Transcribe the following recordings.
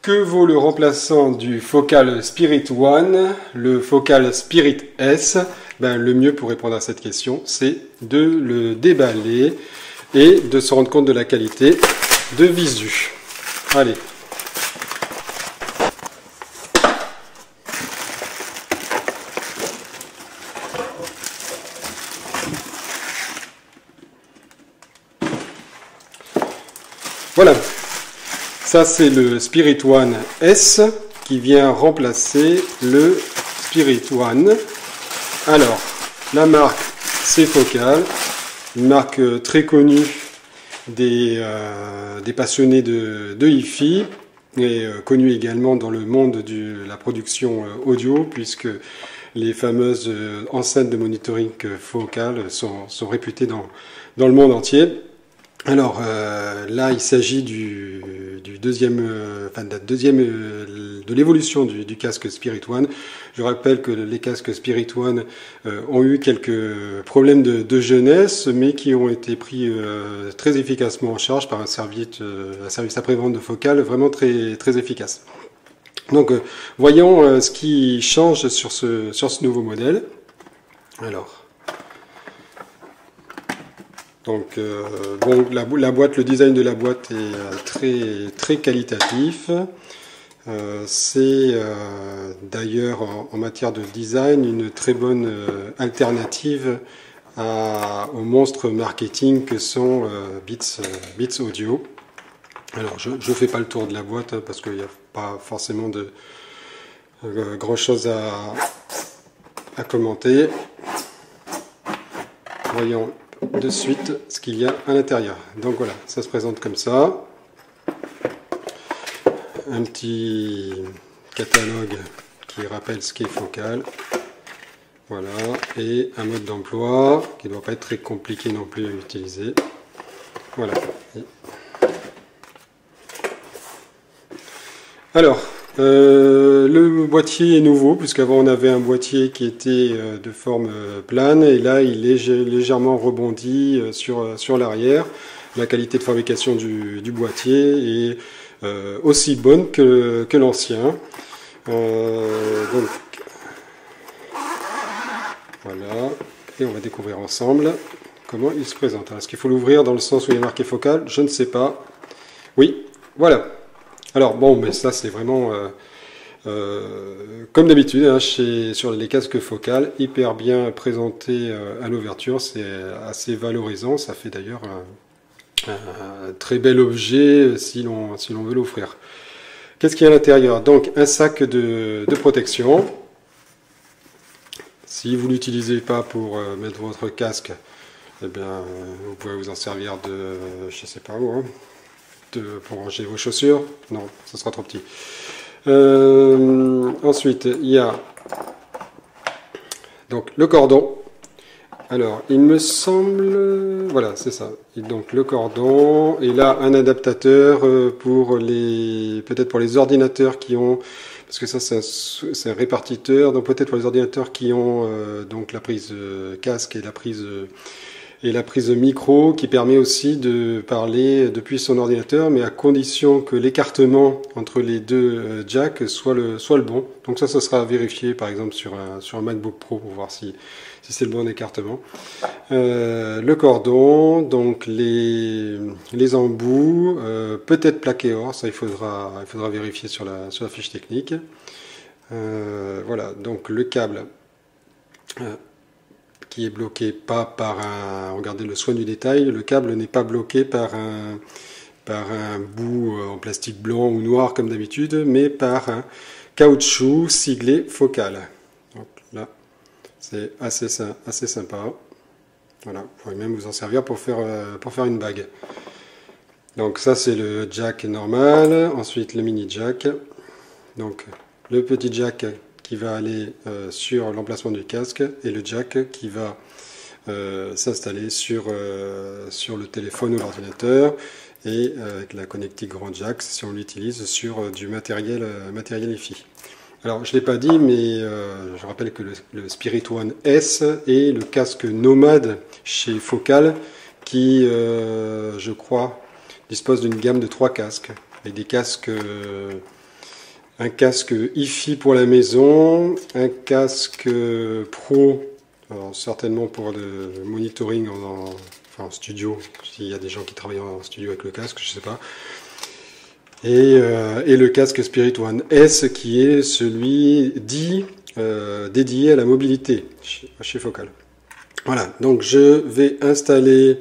Que vaut le remplaçant du Focal Spirit One, le Focal Spirit S? Le mieux pour répondre à cette question, c'est de le déballer et de se rendre compte de la qualité de visu. Allez. Voilà. Ça, c'est le Spirit One S qui vient remplacer le Spirit One. Alors, la marque, c'est Focal, une marque très connue des passionnés de hi-fi et connue également dans le monde de la production audio, puisque les fameuses enceintes de monitoring Focal sont réputées dans le monde entier. Alors là, il s'agit de l'évolution du casque Spirit One. Je rappelle que les casques Spirit One ont eu quelques problèmes de jeunesse, mais qui ont été pris très efficacement en charge par un service après-vente de Focal vraiment très, très efficace. Donc voyons ce qui change sur ce nouveau modèle. Alors. Donc, la boîte, le design de la boîte est très, très qualitatif. C'est d'ailleurs en matière de design une très bonne alternative aux monstres marketing que sont Beats Audio. Alors, je ne fais pas le tour de la boîte parce qu'il n'y a pas forcément de grand chose à commenter. Voyons de suite ce qu'il y a à l'intérieur. Donc voilà, ça se présente comme ça. Un petit catalogue qui rappelle ce qu'est Focal. Voilà, et un mode d'emploi qui ne doit pas être très compliqué non plus à utiliser. Voilà. Alors, le boîtier est nouveau, puisqu'avant on avait un boîtier qui était de forme plane, et là il est légèrement rebondi sur l'arrière. La qualité de fabrication du boîtier est aussi bonne que l'ancien. Donc voilà, et on va découvrir ensemble comment il se présente. Est-ce qu'il faut l'ouvrir dans le sens où il est marqué Focal? Je ne sais pas. Oui, voilà. Alors bon, mais ça c'est vraiment comme d'habitude hein, sur les casques Focal, hyper bien présenté à l'ouverture, c'est assez valorisant, ça fait d'ailleurs un très bel objet si l'on veut l'offrir. Qu'est-ce qu'il y a à l'intérieur? Donc un sac de protection. Si vous ne l'utilisez pas pour mettre votre casque, eh bien, vous pouvez vous en servir je sais pas où, hein, pour ranger vos chaussures. Non, ça sera trop petit. Ensuite, il y a donc le cordon. Alors, il me semble, voilà, c'est ça. Donc le cordon, et là un adaptateur peut-être pour les ordinateurs qui ont, parce que ça c'est un répartiteur, donc peut-être pour les ordinateurs qui ont donc la prise casque et la prise micro qui permet aussi de parler depuis son ordinateur, mais à condition que l'écartement entre les deux jacks soit le bon. Donc ça sera à vérifier par exemple sur un MacBook Pro pour voir si c'est le bon écartement. Le cordon, donc les embouts, peut-être plaqué or, ça il faudra vérifier sur la fiche technique. Voilà, donc le câble qui est bloqué pas par regardez le soin du détail, le câble n'est pas bloqué par un bout en plastique blanc ou noir comme d'habitude, mais par un caoutchouc siglé Focal. Donc là, c'est assez sympa. Voilà, vous pouvez même vous en servir pour faire une bague. Donc ça c'est le jack normal, ensuite le mini jack. Donc le petit jack qui va aller sur l'emplacement du casque et le jack qui va s'installer sur le téléphone ou l'ordinateur et avec la connectique grand jack si on l'utilise sur du matériel hi-fi. Alors je ne l'ai pas dit mais je rappelle que le Spirit One S est le casque nomade chez Focal qui je crois dispose d'une gamme de 3 casques avec des casques un casque hi-fi pour la maison, un casque pro, alors certainement pour le monitoring en studio, s'il y a des gens qui travaillent en studio avec le casque, je sais pas. Et le casque Spirit One S qui est celui dit dédié à la mobilité chez Focal. Voilà, donc je vais installer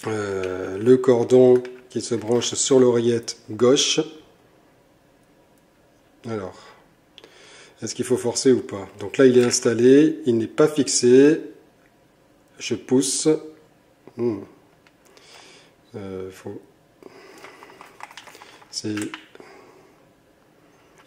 le cordon qui se branche sur l'oreillette gauche. Alors, est-ce qu'il faut forcer ou pas? Donc là, il est installé, il n'est pas fixé. Je pousse.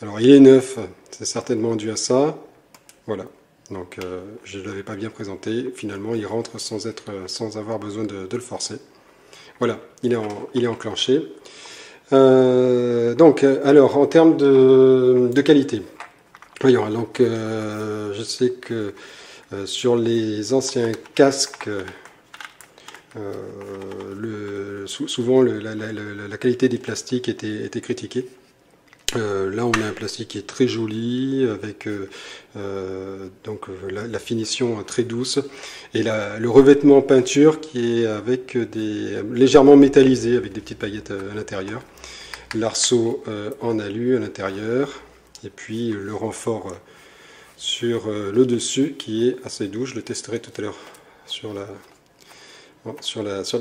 Alors, il est neuf, c'est certainement dû à ça. Voilà. Donc, je ne l'avais pas bien présenté. Finalement, il rentre sans avoir besoin de le forcer. Voilà, il est enclenché. Donc, alors, en termes de qualité, voyons, donc, je sais que sur les anciens casques, souvent la qualité des plastiques était critiquée. Là, on a un plastique qui est très joli, avec donc la finition très douce, et le revêtement peinture qui est avec légèrement métallisé, avec des petites paillettes à l'intérieur. L'arceau en alu à l'intérieur, et puis le renfort sur le dessus qui est assez doux. Je le testerai tout à l'heure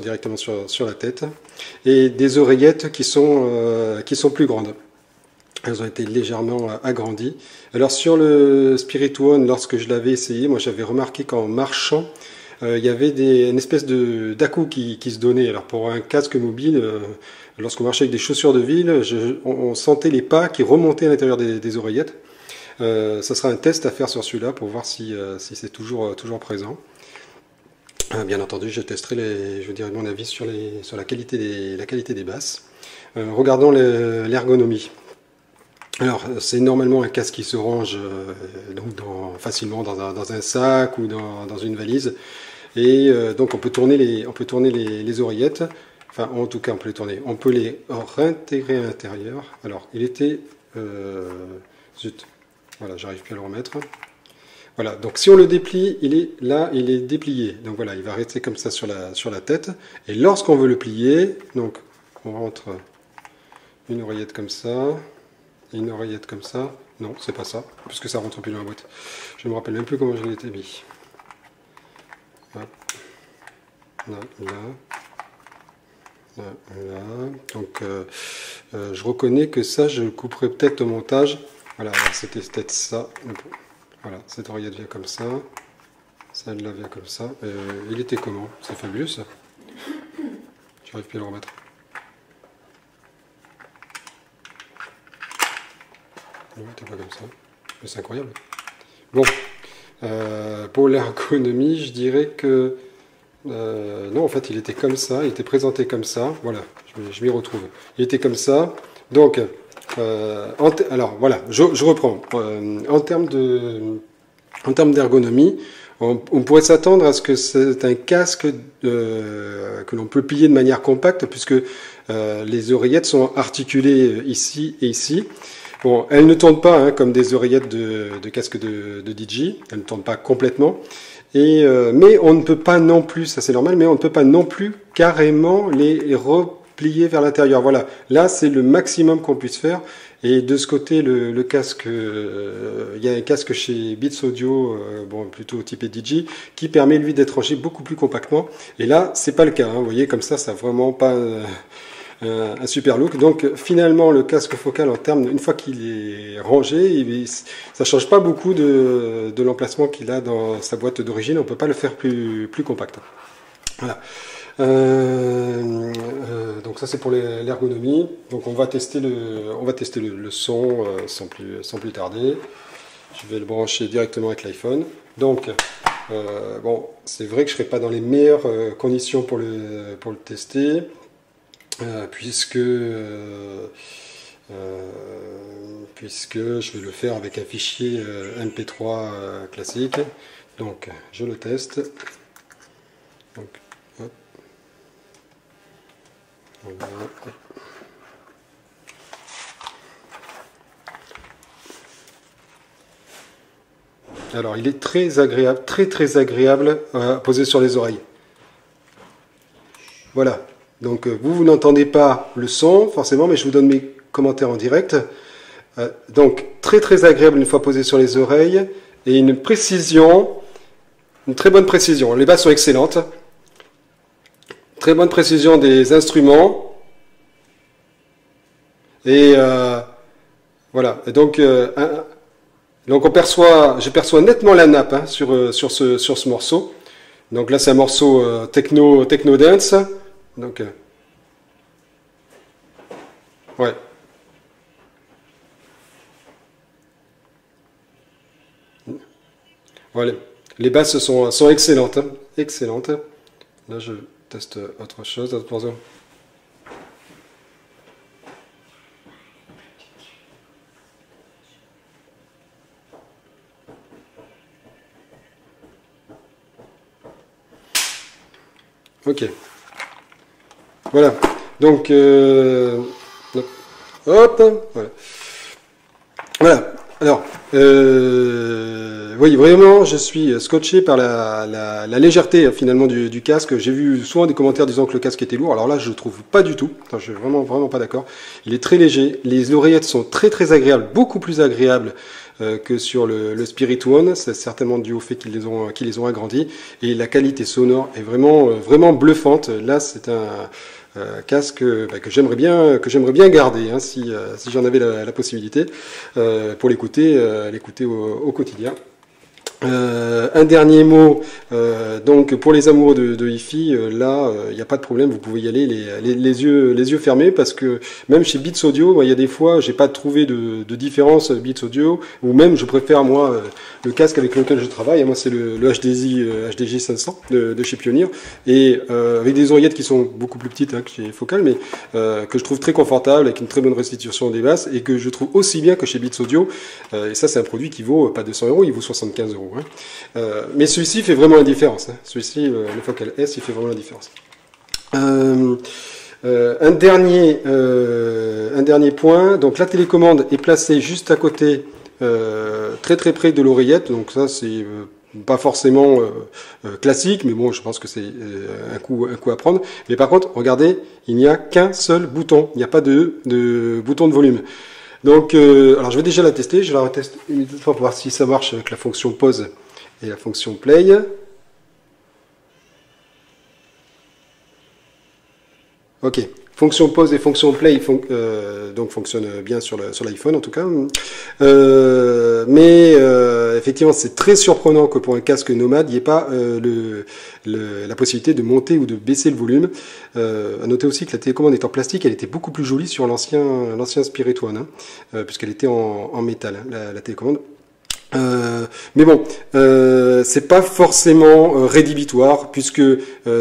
directement sur la tête. Et des oreillettes qui sont plus grandes. Elles ont été légèrement agrandies. Alors sur le Spirit One, lorsque je l'avais essayé, moi j'avais remarqué qu'en marchant, il y avait une espèce d'à-coup qui se donnait. Alors pour un casque mobile, lorsqu'on marchait avec des chaussures de ville, on sentait les pas qui remontaient à l'intérieur des oreillettes. Ça sera un test à faire sur celui-là pour voir si c'est toujours présent. Bien entendu, je testerai je dirai mon avis sur la qualité des basses. Regardons l'ergonomie. Alors, c'est normalement un casque qui se range facilement dans un sac ou dans une valise. Et donc, on peut tourner les oreillettes. Enfin, en tout cas, on peut les tourner. On peut les réintégrer à l'intérieur. Alors, il était... zut. Voilà, j'arrive plus à le remettre. Voilà, donc si on le déplie, il est déplié. Donc voilà, il va rester comme ça sur la tête. Et lorsqu'on veut le plier, donc on rentre une oreillette comme ça, et une oreillette comme ça. Non, c'est pas ça, puisque ça rentre plus dans la boîte. Je ne me rappelle même plus comment je l'étais mis. Hop. Là. Donc je reconnais que ça, je le couperai peut-être au montage. Voilà, c'était peut-être ça. Voilà, cette oreillette vient comme ça. Celle-là vient comme ça. Il était comment? C'est fabuleux ça. J'arrive plus à le remettre. Non, il n'était pas comme ça. Mais c'est incroyable. Bon, pour l'ergonomie, je dirais que... non, en fait, il était comme ça. Il était présenté comme ça. Voilà, je m'y retrouve. Il était comme ça. Donc... alors voilà, je reprends. En termes d'ergonomie, on pourrait s'attendre à ce que c'est un casque que l'on peut plier de manière compacte, puisque les oreillettes sont articulées ici et ici. Bon, elles ne tournent pas comme des oreillettes de casque de DJ, elles ne tournent pas complètement. Mais on ne peut pas non plus, ça c'est normal, mais on ne peut pas non plus carrément les replier vers l'intérieur. Voilà, là c'est le maximum qu'on puisse faire. Et de ce côté, le casque, il y a un casque chez Beats Audio, plutôt typé DJ, qui permet lui d'être rangé beaucoup plus compactement. Et là, c'est pas le cas. Vous voyez, comme ça n'a vraiment pas un super look. Donc finalement, le casque Focal, une fois qu'il est rangé, ça change pas beaucoup de l'emplacement qu'il a dans sa boîte d'origine. On peut pas le faire plus compact. Voilà. Donc ça c'est pour l'ergonomie. Donc on va tester le son sans plus tarder. Je vais le brancher directement avec l'iPhone. Donc c'est vrai que je ne serai pas dans les meilleures conditions pour le tester, puisque je vais le faire avec un fichier MP3 classique. Donc je le teste. Donc, hop. Voilà. Alors, il est très agréable, très agréable à poser sur les oreilles. Voilà. Donc, vous n'entendez pas le son, forcément, mais je vous donne mes commentaires en direct. Donc, très agréable une fois posé sur les oreilles. Et une précision, une très bonne précision. Les basses sont excellentes. Très bonne précision des instruments. Et voilà. Et donc, je perçois nettement la nappe hein, sur ce morceau. Donc là, c'est un morceau techno dance. Donc, ouais. Voilà. Les basses sont excellentes. Hein. Excellentes. Là, je teste autre chose. Ok. Voilà. Donc, hop. Voilà. Voilà. Alors, oui, vraiment, je suis scotché par la légèreté finalement du casque. J'ai vu souvent des commentaires disant que le casque était lourd. Alors là, je ne trouve pas du tout. Enfin, je suis vraiment pas d'accord. Il est très léger. Les oreillettes sont très agréables, beaucoup plus agréables que sur le Spirit One. C'est certainement dû au fait qu'ils les ont agrandis. Et la qualité sonore est vraiment bluffante. Là, c'est un casque que j'aimerais bien garder hein, si j'en avais la possibilité pour l'écouter au quotidien. Un dernier mot, donc pour les amoureux de hi-fi, là, il n'y a pas de problème, vous pouvez y aller les yeux fermés, parce que même chez Beats Audio, il y a des fois, j'ai pas trouvé de différence Beats Audio, ou même je préfère moi le casque avec lequel je travaille, moi c'est le HDJ 500 de chez Pioneer, et avec des oreillettes qui sont beaucoup plus petites hein, que chez Focal, mais que je trouve très confortable, avec une très bonne restitution des basses, et que je trouve aussi bien que chez Beats Audio, et ça c'est un produit qui vaut pas 200 €, il vaut 75 €. Hein. Mais celui-ci fait vraiment la différence. Hein. Celui-ci, le Focal S, il fait vraiment la différence. Un dernier point. Donc la télécommande est placée juste à côté, très près de l'oreillette. Donc ça, c'est pas forcément classique, mais bon, je pense que c'est un coup à prendre. Mais par contre, regardez, il n'y a qu'un seul bouton. Il n'y a pas de bouton de volume. Donc, alors je vais déjà la tester. Je la reteste une autre fois pour voir si ça marche avec la fonction pause et la fonction play. Ok. Fonction pause et fonction play donc fonctionnent bien sur l'iPhone en tout cas. Mais effectivement, c'est très surprenant que pour un casque nomade, il n'y ait pas la possibilité de monter ou de baisser le volume. À noter aussi que la télécommande est en plastique, elle était beaucoup plus jolie sur l'ancien Spirit One, hein, puisqu'elle était en métal, hein, la télécommande. Mais bon, c'est pas forcément rédhibitoire, puisque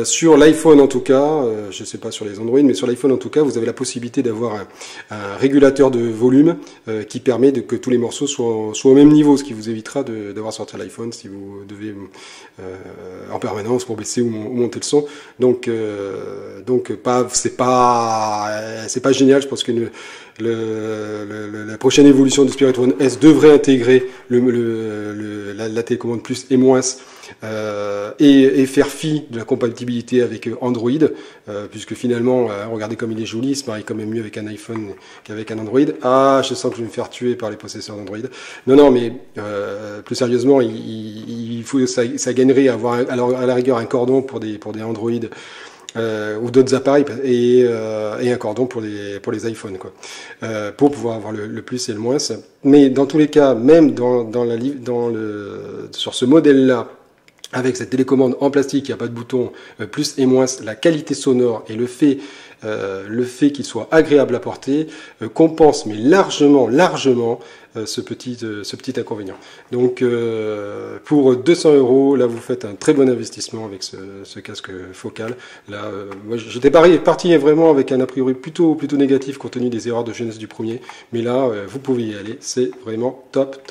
sur l'iPhone en tout cas, je sais pas sur les Android, mais sur l'iPhone en tout cas, vous avez la possibilité d'avoir un régulateur de volume qui permet que tous les morceaux soient au même niveau, ce qui vous évitera d'avoir sorti l'iPhone si vous devez en permanence pour baisser ou monter le son. Donc c'est pas génial. Je pense que la prochaine évolution du Spirit One S devrait intégrer la télécommande plus et moins et faire fi de la compatibilité avec Android, puisque finalement, regardez comme il est joli, c'est pareil quand même mieux avec un iPhone qu'avec un Android. Ah, je sens que je vais me faire tuer par les possesseurs d'Android. Non, mais plus sérieusement, il faut ça gagnerait à avoir à la rigueur un cordon pour des Android. Ou d'autres appareils et un cordon pour les iPhones quoi, pour pouvoir avoir le plus et le moins. Mais dans tous les cas, même sur ce modèle-là, avec cette télécommande en plastique, il n'y a pas de bouton plus et moins, la qualité sonore et le fait qu'il soit agréable à porter compense mais largement ce petit inconvénient. Donc pour 200 €, là vous faites un très bon investissement avec ce casque Focal. Là, moi j'étais parti vraiment avec un a priori plutôt négatif compte tenu des erreurs de jeunesse du premier, mais là vous pouvez y aller, c'est vraiment top.